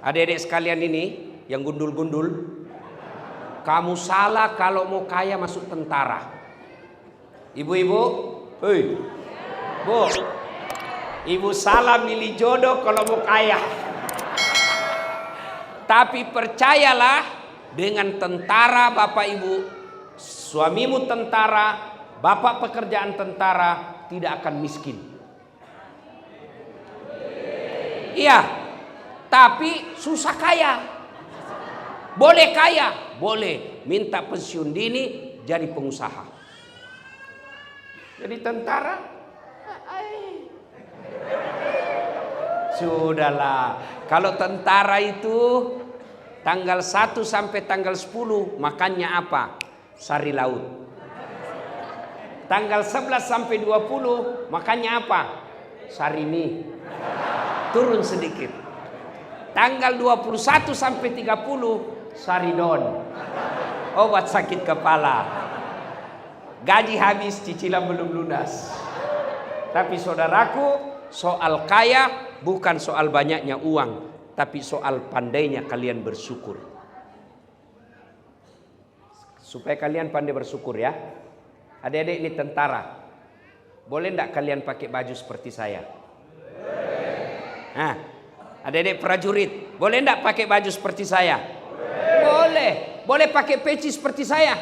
Adik-adik sekalian ini yang gundul-gundul, kamu salah kalau mau kaya masuk tentara. Ibu-ibu, hei, bu, ibu salah milih jodoh kalau mau kaya. Tapi percayalah, dengan tentara bapak ibu, suamimu tentara, bapak pekerjaan tentara, tidak akan miskin. Iya, tapi susah kaya. Boleh kaya, boleh minta pensiun dini jadi pengusaha. Jadi tentara, sudahlah. Kalau tentara itu tanggal 1 sampai tanggal 10 makannya apa? Sari laut. Tanggal 11 sampai 20 makannya apa? Sari mie. Turun sedikit. Tanggal 21 sampai 30 saridon. Obat sakit kepala. Gaji habis, cicilan belum lunas. Tapi saudaraku, soal kaya bukan soal banyaknya uang, tapi soal pandainya kalian bersyukur. Supaya kalian pandai bersyukur ya. Adik-adik ini tentara. Boleh enggak kalian pakai baju seperti saya? Nah, adik-adik prajurit, boleh enggak pakai baju seperti saya? Boleh. Boleh pakai peci seperti saya?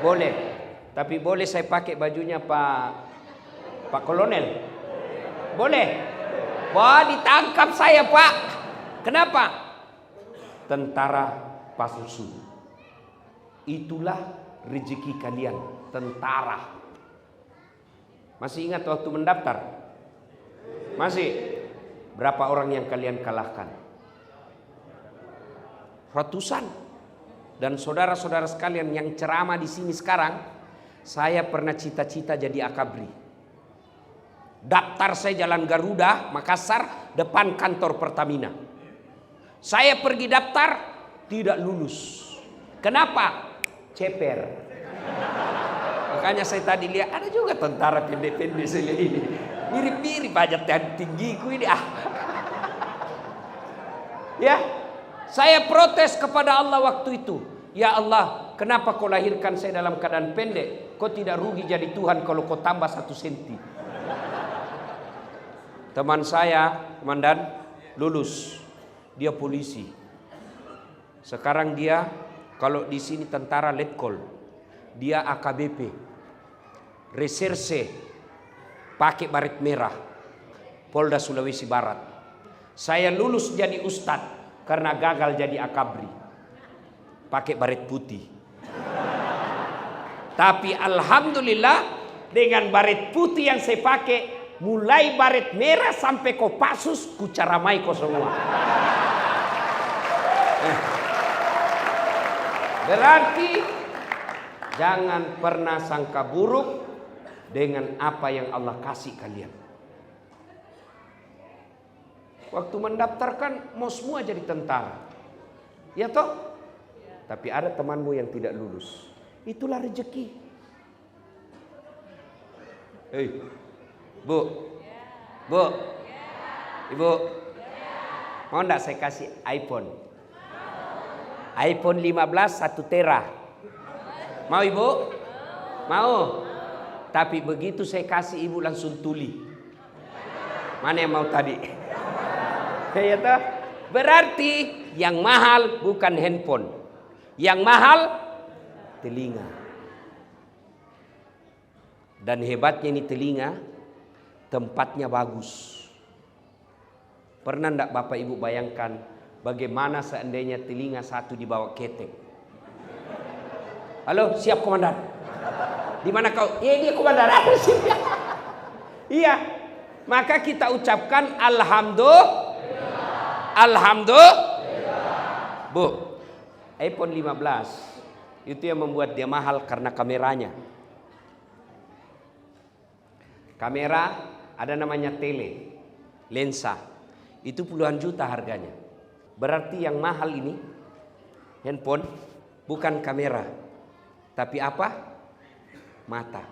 Boleh. Tapi boleh saya pakai bajunya Pak Kolonel? Boleh. Wah, ditangkap saya, Pak. Kenapa? Tentara palsu. Itulah rezeki kalian, tentara. Masih ingat waktu mendaftar? Masih? Berapa orang yang kalian kalahkan? Ratusan. Dan saudara-saudara sekalian yang ceramah di sini sekarang, saya pernah cita-cita jadi akabri. Daftar saya Jalan Garuda, Makassar, depan kantor Pertamina. Saya pergi daftar, tidak lulus. Kenapa? Ceper. Makanya saya tadi lihat ada juga tentara pendek-pendek saya ini. Mirip-mirip aja tinggiku ini. Ya, saya protes kepada Allah waktu itu. Ya Allah, kenapa kau lahirkan saya dalam keadaan pendek? Kau tidak rugi jadi Tuhan kalau kau tambah 1 senti. Teman saya, komandan, lulus. Dia polisi. Sekarang dia, kalau di sini tentara letkol. Dia AKBP. Reserse. Pakai baret merah. Polda Sulawesi Barat. Saya lulus jadi ustadz karena gagal jadi akabri. Pakai baret putih. Tapi alhamdulillah dengan baret putih yang saya pakai, mulai baret merah sampai Kopassus, kucaramai kau semua. Berarti jangan pernah sangka buruk dengan apa yang Allah kasih kalian. Waktu mendaftarkan mau semua jadi tentara. Ya toh? Tapi ada temanmu yang tidak lulus. Itulah rezeki. Hei, Bu. Bu. Ibu. Mau enggak saya kasih iPhone? iPhone 15 1 tera. Mau Ibu? Mau? Tapi begitu saya kasih Ibu langsung tuli. Mana yang mau tadi? Ya toh? Berarti yang mahal bukan handphone. Yang mahal telinga. Dan hebatnya ini telinga, tempatnya bagus. Pernah enggak Bapak Ibu bayangkan bagaimana seandainya telinga satu dibawa ketek? Halo, siap komandan. Di mana kau? Ya dia komandan. Iya. Maka kita ucapkan alhamdulillah. Alhamdulillah. Bu, iPhone 15 itu yang membuat dia mahal karena kameranya. Kamera ada namanya tele, lensa. Itu puluhan juta harganya. Berarti yang mahal ini handphone bukan kamera, tapi apa? Mata.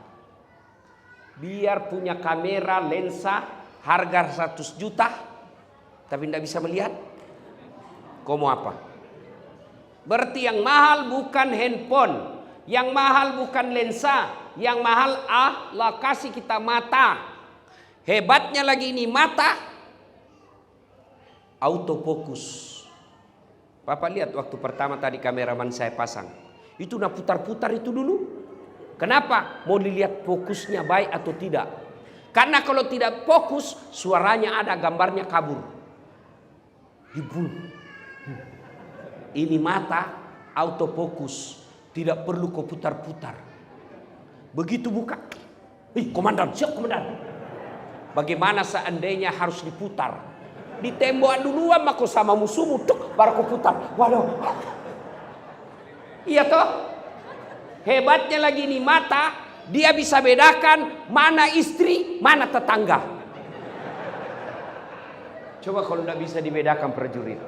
Biar punya kamera, lensa, harga 100 juta, tapi tidak bisa melihat. Kau mau apa? Berarti yang mahal bukan handphone, yang mahal bukan lensa, yang mahal Allah kasih kita mata. Hebatnya lagi ini mata autofokus. Bapak lihat waktu pertama tadi kameraman saya pasang, itu nak putar-putar itu dulu. Kenapa? Mau dilihat fokusnya baik atau tidak. Karena kalau tidak fokus, suaranya ada, gambarnya kabur. Dibunuh. Ini mata autofokus, tidak perlu kau putar-putar. Begitu buka, komandan, siap komandan. Bagaimana seandainya harus diputar? Di tembok duluan maka sama musuhmu, baru kau putar. Waduh. Iya toh? Hebatnya lagi nih mata, dia bisa bedakan mana istri, mana tetangga. Coba kalau tidak bisa dibedakan prajurit.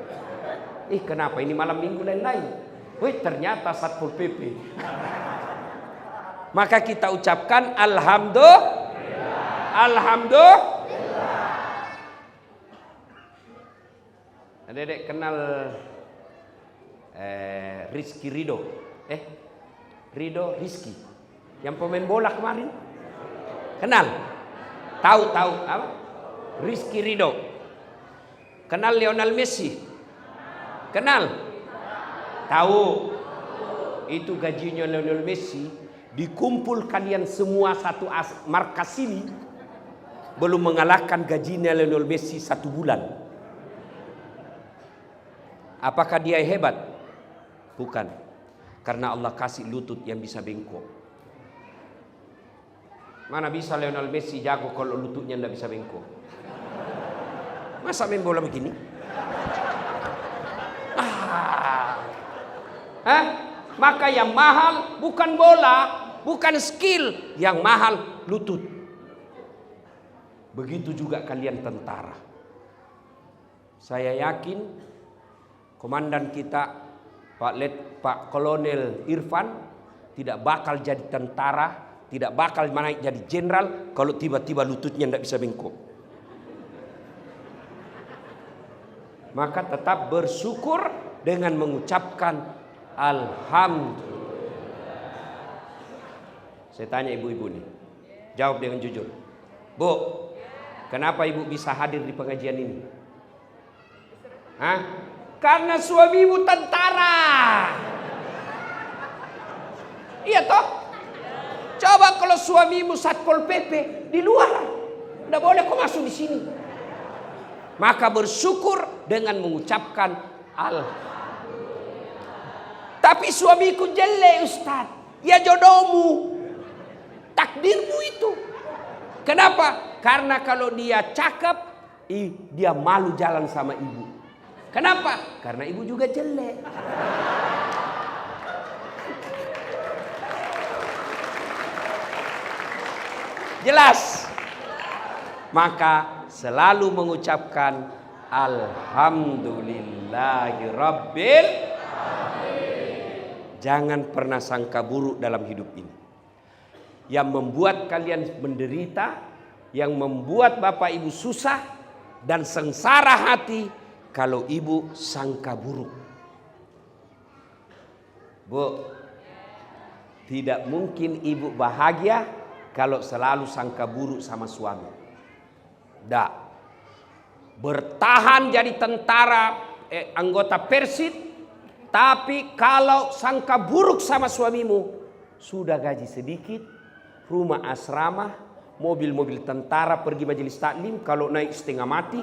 Kenapa ini malam minggu lain-lain? Ternyata Satpol PP. Maka kita ucapkan alhamdulillah. Alhamdulillah. Dedek kenal Rizky Ridho? Rizky yang pemain bola kemarin. Kenal? Tahu apa? Rizky Ridho. Kenal Lionel Messi? Kenal? Tahu? Itu gajinya Lionel Messi dikumpul kalian semua satu markas ini belum mengalahkan gajinya Lionel Messi 1 bulan. Apakah dia hebat? Bukan. Karena Allah kasih lutut yang bisa bengkok. Mana bisa Lionel Messi jago kalau lututnya tidak bisa bengkok? Masa main bola begini? Maka yang mahal bukan bola, bukan skill. Yang mahal lutut. Begitu juga kalian tentara. Saya yakin komandan kita Pak Kolonel Irfan tidak bakal jadi tentara, tidak bakal naik jadi jenderal kalau tiba-tiba lututnya tidak bisa bengkok. Maka tetap bersyukur dengan mengucapkan alhamdulillah. Saya tanya ibu-ibu nih, jawab dengan jujur. Bu, kenapa ibu bisa hadir di pengajian ini? Karena suamimu tentara. Iya toh? Coba kalau suamimu Satpol PP di luar, tidak boleh kau masuk di sini. Maka bersyukur dengan mengucapkan alhamdulillah. Tapi suamiku jelek Ustaz. Ya jodohmu, takdirmu itu. Kenapa? Karena kalau dia cakep, dia malu jalan sama ibu. Kenapa? Karena ibu juga jelek. Jelas? Maka selalu mengucapkan alhamdulillahirabbil alamin. Jangan pernah sangka buruk dalam hidup ini. Yang membuat kalian menderita, yang membuat bapak ibu susah dan sengsara hati, kalau ibu sangka buruk. Bu, tidak mungkin ibu bahagia kalau selalu sangka buruk sama suami. Tidak. Bertahan jadi tentara, anggota Persib, tapi kalau sangka buruk sama suamimu, sudah gaji sedikit, rumah asrama, mobil-mobil tentara, pergi majelis taklim, kalau naik setengah mati.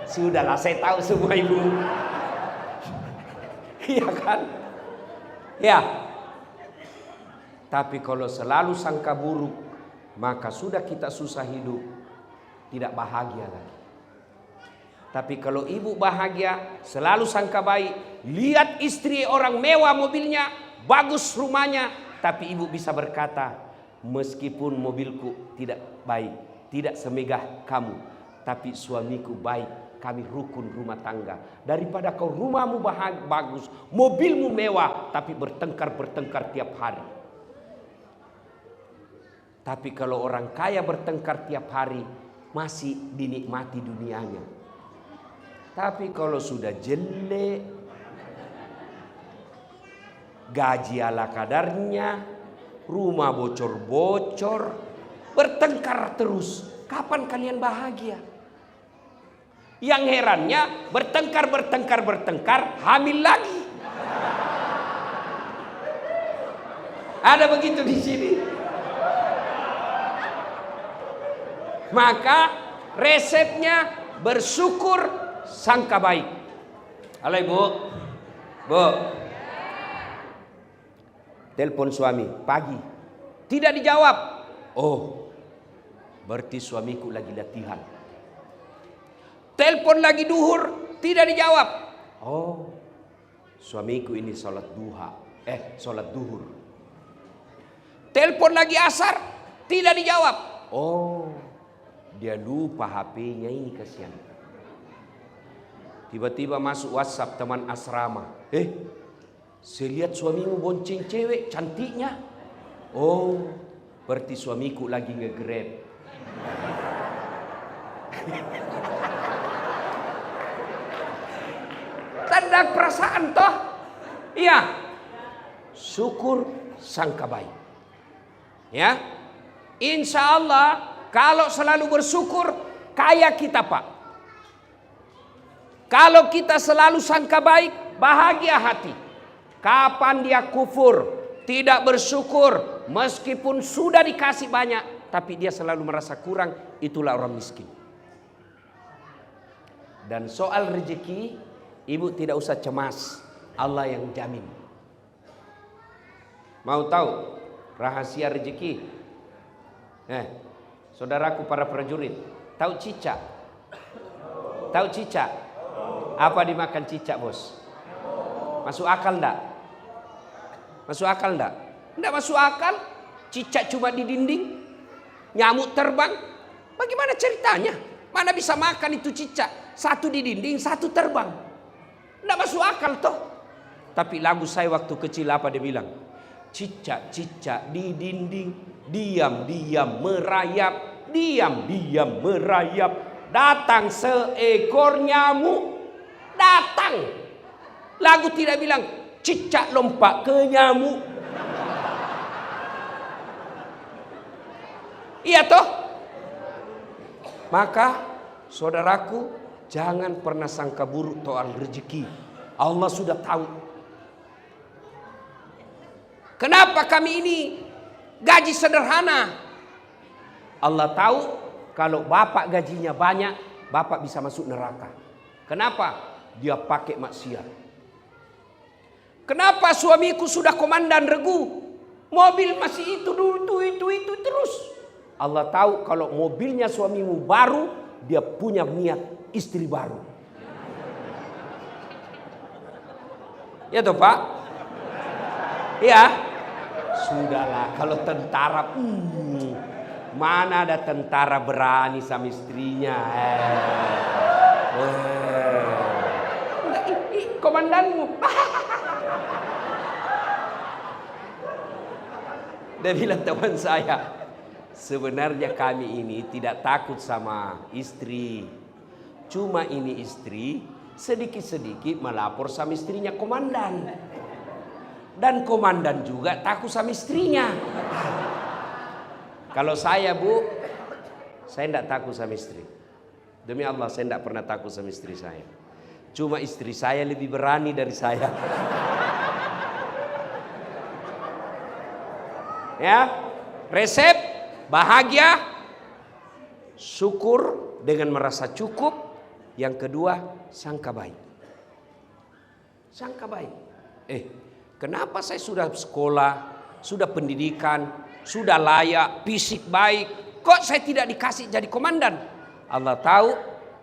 Sudahlah, saya tahu semua ibu. Iya kan? Ya. Tapi kalau selalu sangka buruk, maka sudah kita susah hidup, tidak bahagia lagi. Tapi kalau ibu bahagia, selalu sangka baik, lihat istri orang mewah mobilnya, bagus rumahnya, tapi ibu bisa berkata, meskipun mobilku tidak baik, tidak semegah kamu, tapi suamiku baik. Kami rukun rumah tangga. Daripada kau rumahmu bagus, mobilmu mewah, tapi bertengkar tiap hari. Tapi kalau orang kaya bertengkar tiap hari, masih dinikmati dunianya. Tapi kalau sudah jelek, gaji ala kadarnya, rumah bocor-bocor, bertengkar terus, kapan kalian bahagia? Yang herannya bertengkar, hamil lagi. Ada begitu di sini. Maka resepnya bersyukur, sangka baik. Halo ibu, bu, telepon suami pagi, tidak dijawab. Oh, berarti suamiku lagi latihan. Telepon lagi duhur, tidak dijawab. Oh, suamiku ini sholat duhur. Telepon lagi asar, tidak dijawab. Oh, dia lupa HP-nya ini, kasihan. Tiba-tiba masuk WhatsApp teman asrama. Saya lihat suamimu bonceng cewek cantiknya. Oh, berarti suamiku lagi nge-grab. Tanda perasaan toh? Iya. Syukur, sangka baik. Ya. Insya Allah kalau selalu bersyukur, kaya kita Pak. Kalau kita selalu sangka baik, bahagia hati. Kapan dia kufur, tidak bersyukur, meskipun sudah dikasih banyak, tapi dia selalu merasa kurang, itulah orang miskin. Dan soal rezeki, ibu tidak usah cemas, Allah yang jamin. Mau tahu rahasia rezeki? Saudaraku para prajurit, tahu cicak? Tahu cicak? Apa dimakan cicak, bos? Masuk akal enggak? Masuk akal enggak? Enggak masuk akal. Cicak cuma di dinding, nyamuk terbang. Bagaimana ceritanya? Mana bisa makan itu cicak? Satu di dinding, satu terbang. Enggak masuk akal toh. Tapi lagu saya waktu kecil apa dia bilang? Cicak-cicak di dinding, diam-diam merayap, diam-diam merayap. Datang seekor nyamuk, datang. Lagu tidak bilang cicak lompat ke nyamuk. Iya toh? Maka saudaraku, jangan pernah sangka buruk soal rezeki. Allah sudah tahu. Kenapa kami ini gaji sederhana? Allah tahu kalau bapak gajinya banyak, bapak bisa masuk neraka. Kenapa? Dia pakai maksiat. Kenapa suamiku sudah komandan regu, mobil masih itu terus? Allah tahu kalau mobilnya suamimu baru, dia punya niat istri baru. Ya toh Pak? Ya. Sudahlah, kalau tentara, mana ada tentara berani sama istrinya? Komandanmu. Dia bilang teman saya, sebenarnya kami ini tidak takut sama istri. Cuma ini istri sedikit-sedikit melapor sama istrinya komandan. Dan komandan juga takut sama istrinya. Kalau saya bu, saya tidak takut sama istri. Demi Allah saya tidak pernah takut sama istri saya. Cuma istri saya lebih berani dari saya. Ya, resep bahagia, syukur dengan merasa cukup. Yang kedua, sangka baik. Sangka baik. Kenapa saya sudah sekolah, sudah pendidikan, sudah layak, fisik baik, kok saya tidak dikasih jadi komandan? Allah tahu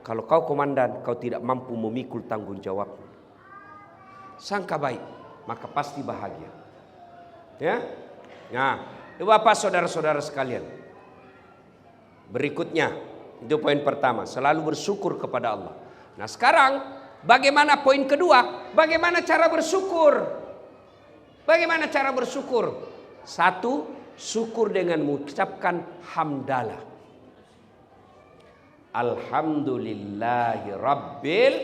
kalau kau komandan, kau tidak mampu memikul tanggung jawab. Sangka baik, maka pasti bahagia. Ya, nah, Bapak saudara-saudara sekalian. Berikutnya, itu poin pertama, selalu bersyukur kepada Allah. Nah sekarang, bagaimana poin kedua? Bagaimana cara bersyukur? Bagaimana cara bersyukur? Satu, syukur dengan mengucapkan hamdalah. Alhamdulillahi Rabbil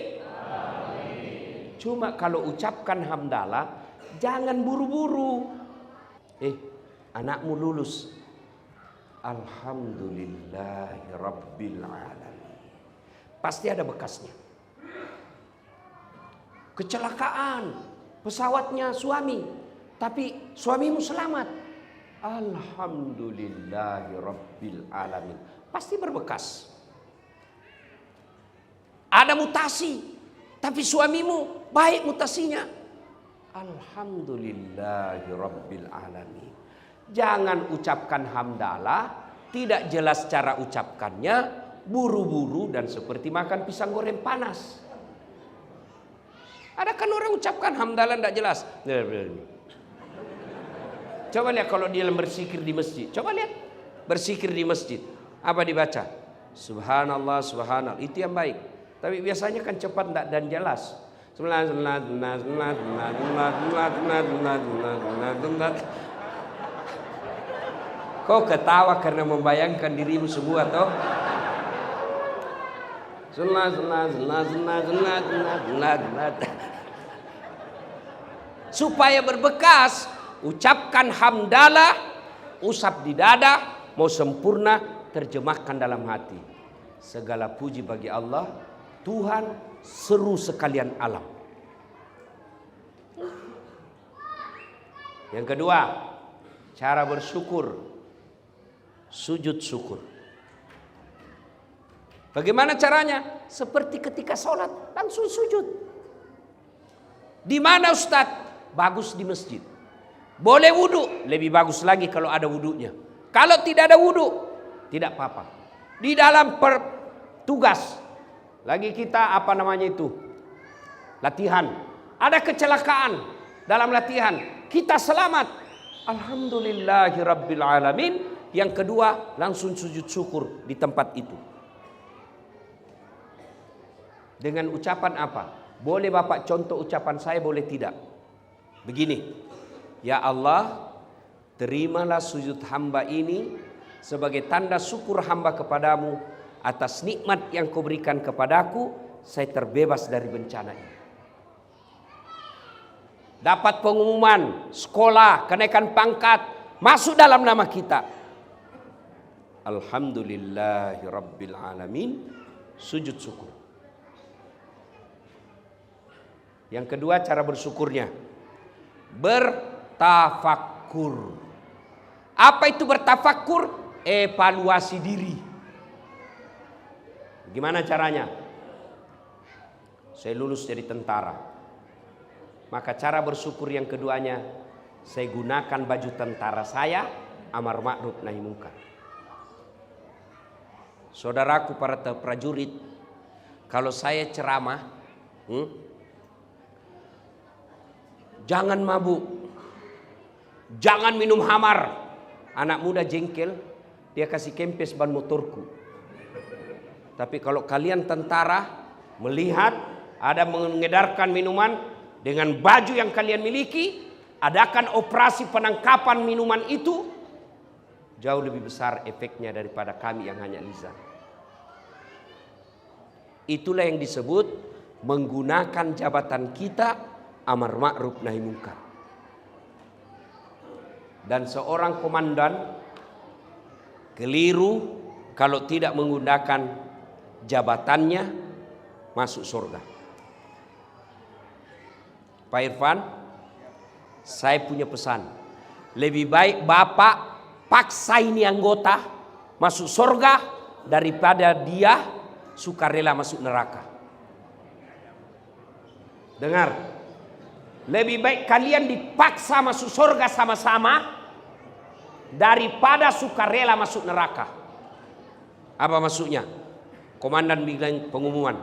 Cuma kalau ucapkan hamdalah jangan buru-buru. Anakmu lulus. Alhamdulillahirabbil alamin. Pasti ada bekasnya. Kecelakaan pesawatnya suami, tapi suamimu selamat. Alhamdulillahirabbil alamin. Pasti berbekas. Ada mutasi, tapi suamimu baik mutasinya. Alhamdulillahirabbil alamin. Jangan ucapkan hamdalah, tidak jelas cara ucapkannya, buru-buru dan seperti makan pisang goreng panas. Ada kan orang ucapkan hamdalah tidak jelas. Coba lihat kalau dia berzikir di masjid. Coba lihat berzikir di masjid. Apa dibaca? Subhanallah, subhanallah. Itu yang baik. Tapi biasanya kan cepat dan jelas. Kau ketawa karena membayangkan dirimu semua toh? Supaya berbekas, ucapkan hamdalah, usap di dada, mau sempurna, terjemahkan dalam hati. Segala puji bagi Allah, Tuhan seru sekalian alam. Yang kedua, cara bersyukur. Sujud syukur. Bagaimana caranya? Seperti ketika sholat, langsung sujud. Di mana Ustadz? Bagus di masjid. Boleh wudhu, lebih bagus lagi kalau ada wudhunya. Kalau tidak ada wudhu, tidak apa-apa. Di dalam tugas, lagi kita latihan. Ada kecelakaan dalam latihan, kita selamat. Alhamdulillahirabbil alamin. Yang kedua, langsung sujud syukur di tempat itu. Dengan ucapan apa? Boleh Bapak contoh ucapan saya, boleh tidak? Begini. Ya Allah, terimalah sujud hamba ini sebagai tanda syukur hamba kepadamu atas nikmat yang kau berikan kepadaku. Saya terbebas dari bencana ini. Dapat pengumuman sekolah, kenaikan pangkat, masuk dalam nama kita. Alhamdulillahirabbil alamin. Sujud syukur. Yang kedua cara bersyukurnya, bertafakkur. Apa itu bertafakkur? Evaluasi diri. Gimana caranya? Saya lulus jadi tentara. Maka cara bersyukur yang keduanya, saya gunakan baju tentara saya, amar ma'ruf nahi munkar. Saudaraku para prajurit, kalau saya ceramah, jangan mabuk, jangan minum hamar. Anak muda jengkel, dia kasih kempes ban motorku. Tapi kalau kalian tentara melihat ada mengedarkan minuman dengan baju yang kalian miliki, adakan operasi penangkapan minuman itu, jauh lebih besar efeknya daripada kami yang hanya lisan. Itulah yang disebut menggunakan jabatan kita amar ma'ruf nahi munkar. Dan seorang komandan keliru kalau tidak menggunakan jabatannya masuk surga. Pak Irfan, saya punya pesan. Lebih baik Bapak paksa ini anggota masuk surga daripada dia sukarela masuk neraka. Dengar, lebih baik kalian dipaksa masuk surga sama-sama daripada sukarela masuk neraka. Apa maksudnya? Komandan bilang pengumuman,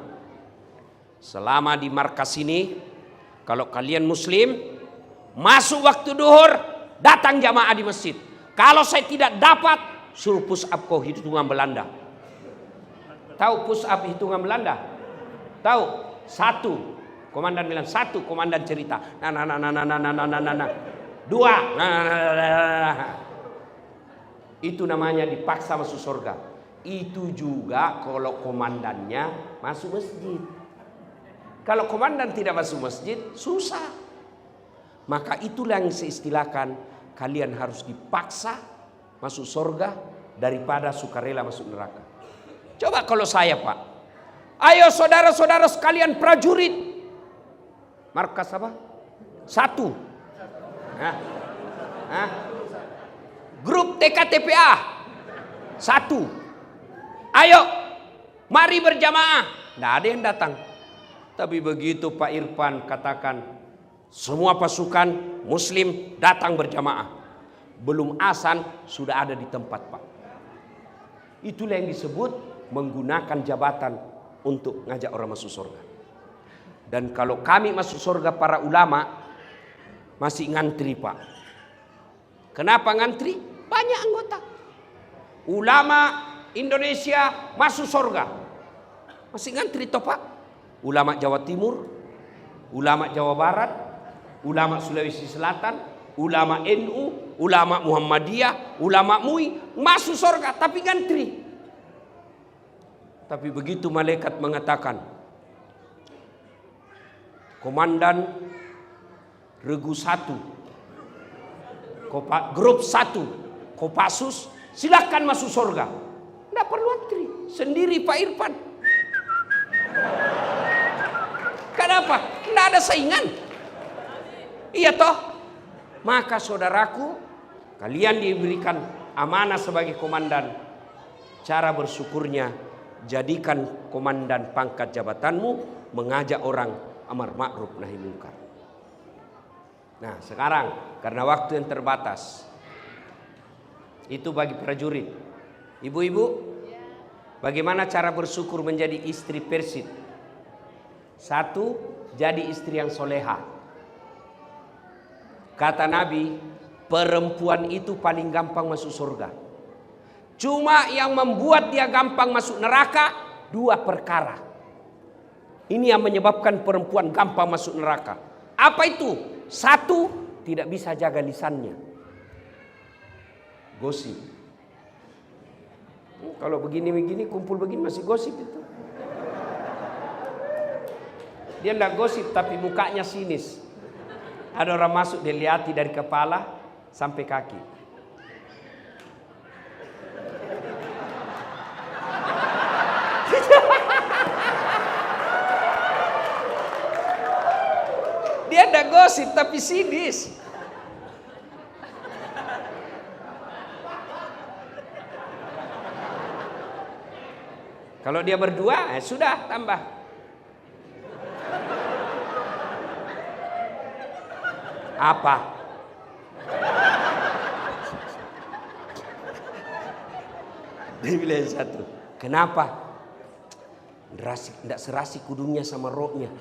selama di markas ini, kalau kalian muslim, masuk waktu duhur, datang jamaah di masjid. Kalau saya tidak dapat, suruh push up kau hitungan Belanda. Tahu push up hitungan Belanda? Tahu? 1. Komandan bilang 1. Komandan cerita. Nah. 2. Itu namanya dipaksa masuk surga. Itu juga kalau komandannya masuk masjid. Kalau komandan tidak masuk masjid, susah. Maka itulah yang saya istilahkan, kalian harus dipaksa masuk surga daripada sukarela masuk neraka. Coba kalau saya, Pak. Ayo saudara-saudara sekalian prajurit. Markas apa? 1. Grup TKTPA 1. Ayo, mari berjamaah. Tidak ada yang datang. Tapi begitu Pak Irfan katakan, semua pasukan muslim datang berjamaah. Belum azan sudah ada di tempat, Pak. Itulah yang disebut menggunakan jabatan untuk ngajak orang masuk surga. Dan kalau kami masuk surga para ulama masih ngantri, Pak. Kenapa ngantri? Banyak anggota. Ulama Indonesia masuk surga. Masih ngantri toh, Pak. Ulama Jawa Timur, ulama Jawa Barat, ulama Sulawesi Selatan, ulama NU, ulama Muhammadiyah, ulama MUI masuk surga tapi ngantri. Tapi begitu malaikat mengatakan, komandan regu 1, grup 1, Kopassus, silakan masuk surga. Tidak perlu antri, sendiri Pak Irfan. Kenapa? Tidak ada saingan. Iya toh? Maka saudaraku, kalian diberikan amanah sebagai komandan. Cara bersyukurnya, jadikan komandan pangkat jabatanmu mengajak orang amar ma'ruf nahi munkar. Nah sekarang karena waktu yang terbatas, itu bagi prajurit. Ibu-ibu, bagaimana cara bersyukur menjadi istri Persid? 1, jadi istri yang soleha. Kata Nabi, perempuan itu paling gampang masuk surga. Cuma yang membuat dia gampang masuk neraka 2 perkara. Ini yang menyebabkan perempuan gampang masuk neraka. Apa itu? 1, tidak bisa jaga lisannya. Gosip. Kalau begini-begini, kumpul begini masih gosip itu. Dia tidak gosip tapi mukanya sinis. Ada orang masuk dilihat dari kepala sampai kaki. Dia tidak gosip tapi sinis. Kalau dia berdua, sudah tambah. Apa? Dia bilang satu. Kenapa? Tidak serasi kudungnya sama roknya.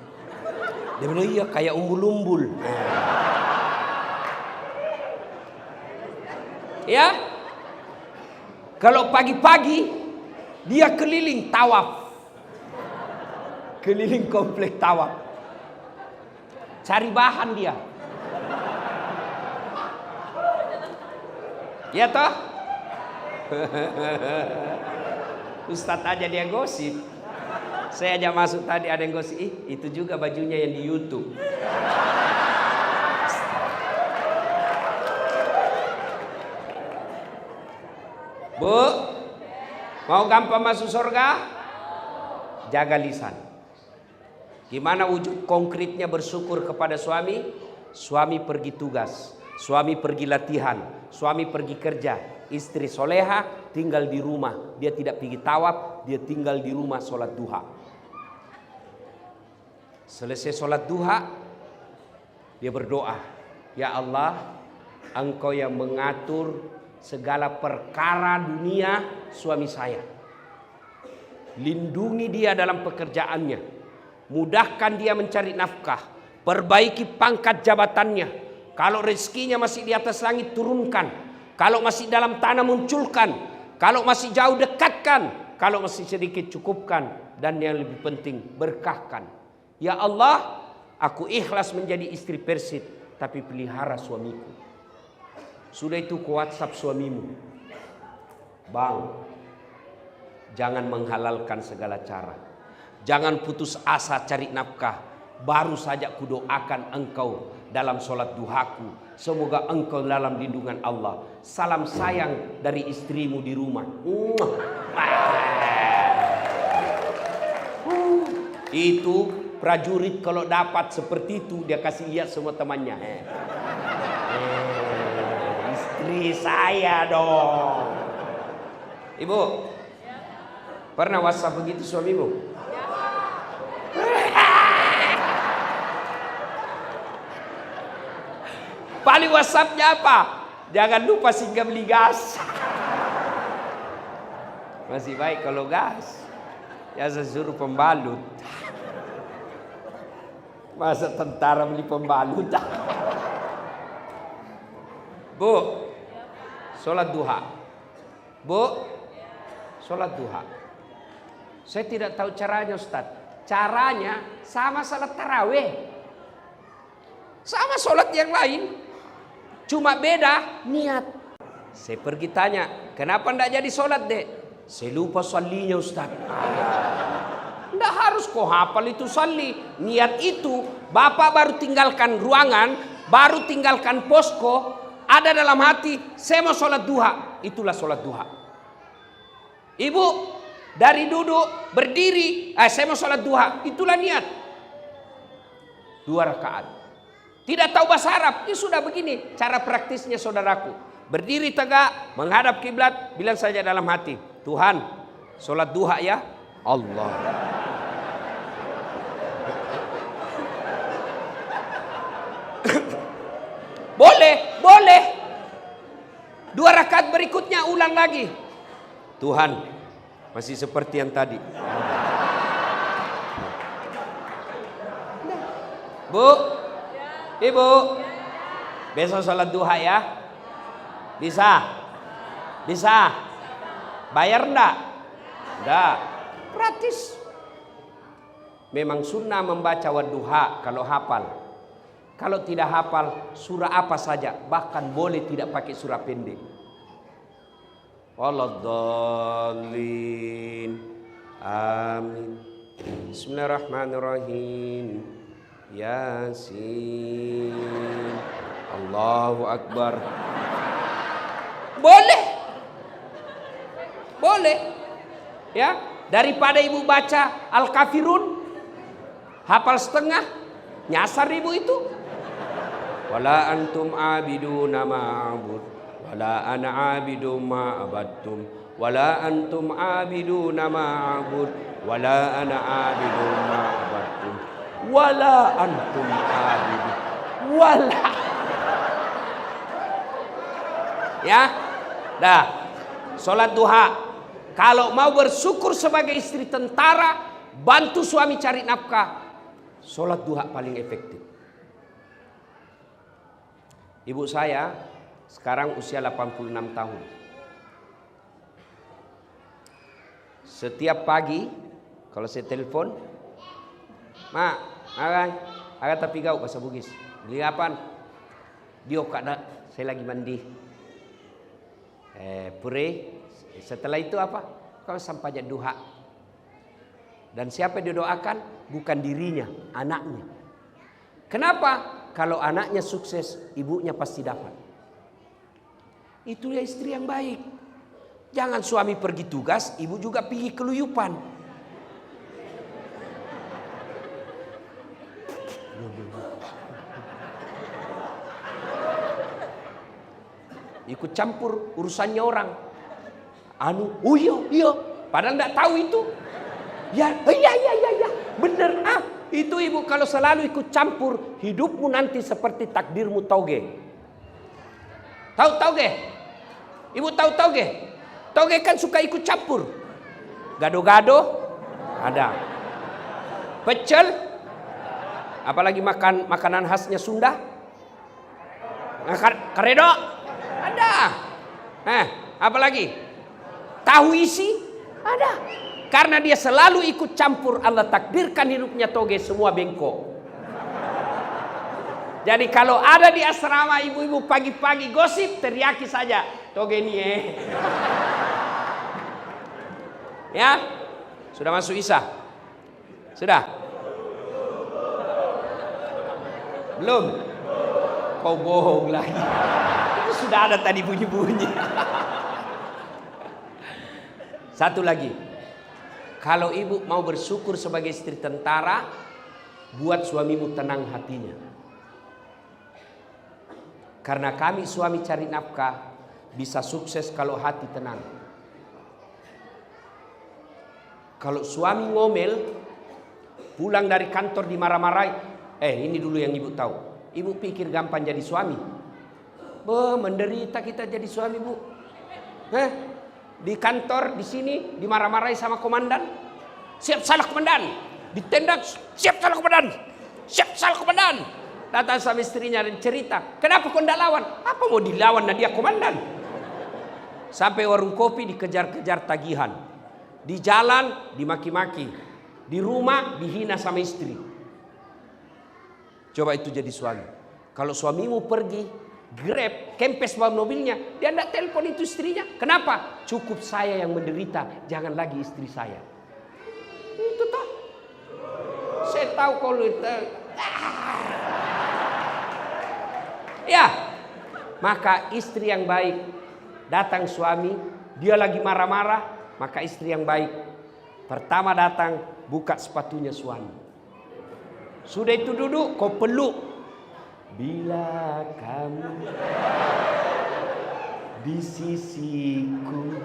Dia bilang iya kayak umbul-umbul. Ya? Kalau pagi-pagi dia keliling tawaf. Keliling komplek tawaf. Cari bahan dia. Ya toh? Ustadz aja dia gosip. Saya aja masuk tadi ada yang gosip. Itu juga bajunya yang di YouTube. Bu, mau gampang masuk surga? Jaga lisan. Gimana wujud konkretnya bersyukur kepada suami? Suami pergi tugas, suami pergi latihan, suami pergi kerja. Istri soleha tinggal di rumah. Dia tidak pergi tawaf, dia tinggal di rumah sholat duha. Selesai sholat duha, dia berdoa, ya Allah, Engkau yang mengatur segala perkara dunia suami saya. Lindungi dia dalam pekerjaannya. Mudahkan dia mencari nafkah. Perbaiki pangkat jabatannya. Kalau rezekinya masih di atas langit, turunkan. Kalau masih dalam tanah, munculkan. Kalau masih jauh, dekatkan. Kalau masih sedikit, cukupkan. Dan yang lebih penting, berkahkan. Ya Allah, aku ikhlas menjadi istri Persid, tapi pelihara suamiku. Sudah itu ke WhatsApp suamimu. Bang, jangan menghalalkan segala cara. Jangan putus asa cari nafkah. baru saja kudoakan engkau dalam sholat duhaku. Semoga engkau dalam lindungan Allah. Salam sayang dari istrimu di rumah. Itu prajurit kalau dapat seperti itu dia kasih lihat semua temannya. Istri saya dong. Ibu, pernah WhatsApp begitu suamimu? Paling WhatsAppnya apa? Jangan lupa singgah beli gas. Masih baik kalau gas. Ya saya suruh pembalut. Masa tentara beli pembalut? Bu, sholat duha. Bu, sholat duha. Saya tidak tahu caranya Ustaz. Caranya sama sholat tarawih. Sama sholat yang lain. Cuma beda niat. Saya pergi tanya, kenapa enggak jadi sholat dek? Saya lupa sallinya Ustaz. Enggak harus kau hafal itu salli. Niat itu, bapak baru tinggalkan ruangan, baru tinggalkan posko, ada dalam hati, saya mau sholat duha. Itulah sholat duha. Ibu, dari duduk, berdiri, saya mau sholat duha. Itulah niat. 2 rakaat. Tidak tahu bahasa Arab, ini sudah begini cara praktisnya saudaraku. Berdiri tegak, menghadap kiblat, bilang saja dalam hati, Tuhan, sholat duha ya Allah. Boleh. 2 rakaat berikutnya ulang lagi. Tuhan, masih seperti yang tadi. Bu, Ibu, besok sholat duha ya? Bisa? Bayar enggak? Enggak. Gratis. Memang sunnah membaca wadduha kalau hafal. Kalau tidak hafal, surah apa saja. Bahkan boleh tidak pakai surah pendek. Waladhdallin. Amin. Bismillahirrahmanirrahim. Yasin. Allahu Akbar. Boleh. Ya, daripada ibu baca Al-Kafirun, hafal setengah, nyasar ibu itu. Wala antum abiduna ma'abud, wala ana abidum ma'abadtum, wala antum abiduna ma'abud, wala ana abidum ma'abadtum. Wala antum abidu. Wala. Ya. Dah. Salat duha. Kalau mau bersyukur sebagai istri tentara, bantu suami cari nafkah, salat duha paling efektif. Ibu saya sekarang usia 86 tahun. Setiap pagi kalau saya telepon, Mak, agak tapi kau bahasa Bugis. Beli apaan? Dia kada, saya lagi mandi. Pure. Setelah itu apa? Kau sampai duha. Dan siapa yang didoakan? Bukan dirinya, anaknya. Kenapa? Kalau anaknya sukses, ibunya pasti dapat. Itulah istri yang baik. Jangan suami pergi tugas, ibu juga pergi keluyupan. Ikut campur urusannya orang. Iya. Padahal enggak tahu itu. Iya. Bener. Itu ibu kalau selalu ikut campur, hidupmu nanti seperti takdirmu toge. Tahu toge? Ibu tahu toge? Toge kan suka ikut campur. Gado-gado ada. Pecel. Apalagi makanan khasnya Sunda. Karedok. Ada. Apalagi? Tahu isi? Ada. Karena dia selalu ikut campur, Allah takdirkan hidupnya toge semua bengkok. Jadi kalau ada di asrama ibu-ibu pagi-pagi gosip, teriaki saja, toge ini Ya? Sudah masuk Isya? Sudah? Belum? Kau bohong lagi. Itu sudah ada tadi bunyi-bunyi. Satu lagi. Kalau ibu mau bersyukur sebagai istri tentara, buat suamimu tenang hatinya. Karena kami suami cari nafkah bisa sukses kalau hati tenang. Kalau suami ngomel, pulang dari kantor dimarah-marahi. Ini dulu yang ibu tahu. Ibu pikir gampang jadi suami. Menderita kita jadi suami, Bu. Di kantor, di sini dimarah-marahi sama komandan. Siap salah komandan. Ditendang, siap salah komandan. Siap salah komandan. Datang sama istrinya dan cerita, kenapa kau tidak lawan? Apa mau dilawan? Nah dia komandan. Sampai warung kopi dikejar-kejar tagihan. Di jalan dimaki-maki. Di rumah dihina sama istri. Coba itu jadi suami. Kalau suamimu pergi, Grab, kempes bawa mobilnya, dia tidak telepon itu istrinya. Kenapa? Cukup saya yang menderita, jangan lagi istri saya. Itu toh. Saya tahu kalau itu. Ya, maka istri yang baik, datang suami, dia lagi marah-marah, maka istri yang baik, pertama datang, buka sepatunya suami. Sudah itu duduk, kau peluk. Bila kamu di sisiku,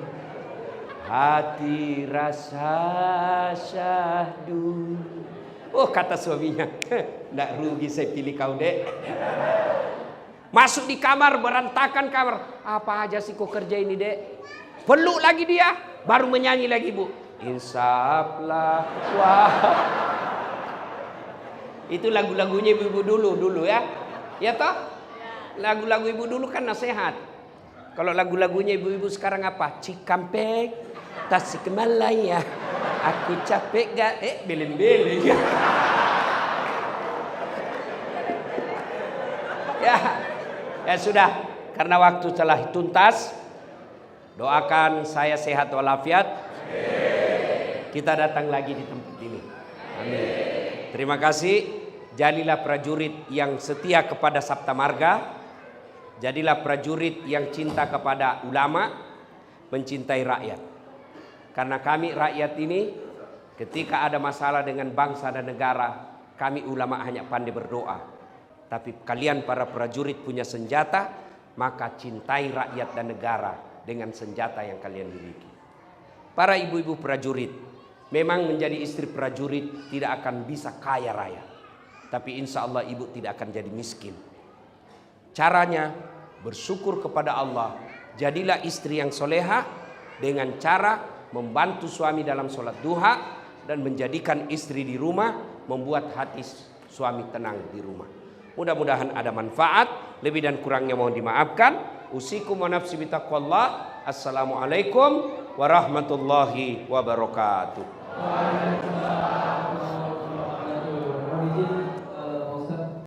hati rasa syahdu. Oh, kata suaminya, nggak rugi saya pilih kau, Dek. Masuk di kamar, berantakan kamar. Apa aja sih kau kerja ini, Dek? Peluk lagi dia, baru menyanyi lagi, Bu. Insaflah wah. Itu lagu-lagunya ibu-ibu dulu ya. Ya toh? Lagu-lagu ibu dulu kan nasihat. Kalau lagu-lagunya ibu-ibu sekarang apa? Cikampek, Tasikmalaya. Aku capek gak? Beleng-beleng. Ya sudah, karena waktu telah tuntas. Doakan saya sehat walafiat. Kita datang lagi di tempat ini. Amin. Terima kasih. Jadilah prajurit yang setia kepada Sabta Marga. Jadilah prajurit yang cinta kepada ulama, mencintai rakyat. Karena kami rakyat ini, ketika ada masalah dengan bangsa dan negara, kami ulama hanya pandai berdoa. Tapi kalian para prajurit punya senjata, maka cintai rakyat dan negara dengan senjata yang kalian miliki. Para ibu-ibu prajurit, memang menjadi istri prajurit tidak akan bisa kaya raya. Tapi insya Allah ibu tidak akan jadi miskin. Caranya bersyukur kepada Allah. Jadilah istri yang soleha dengan cara membantu suami dalam sholat duha. Dan menjadikan istri di rumah, membuat hati suami tenang di rumah. Mudah-mudahan ada manfaat. Lebih dan kurangnya mohon dimaafkan. Usikum wa nafsi bitaqwallah. Assalamualaikum warahmatullahi wabarakatuh.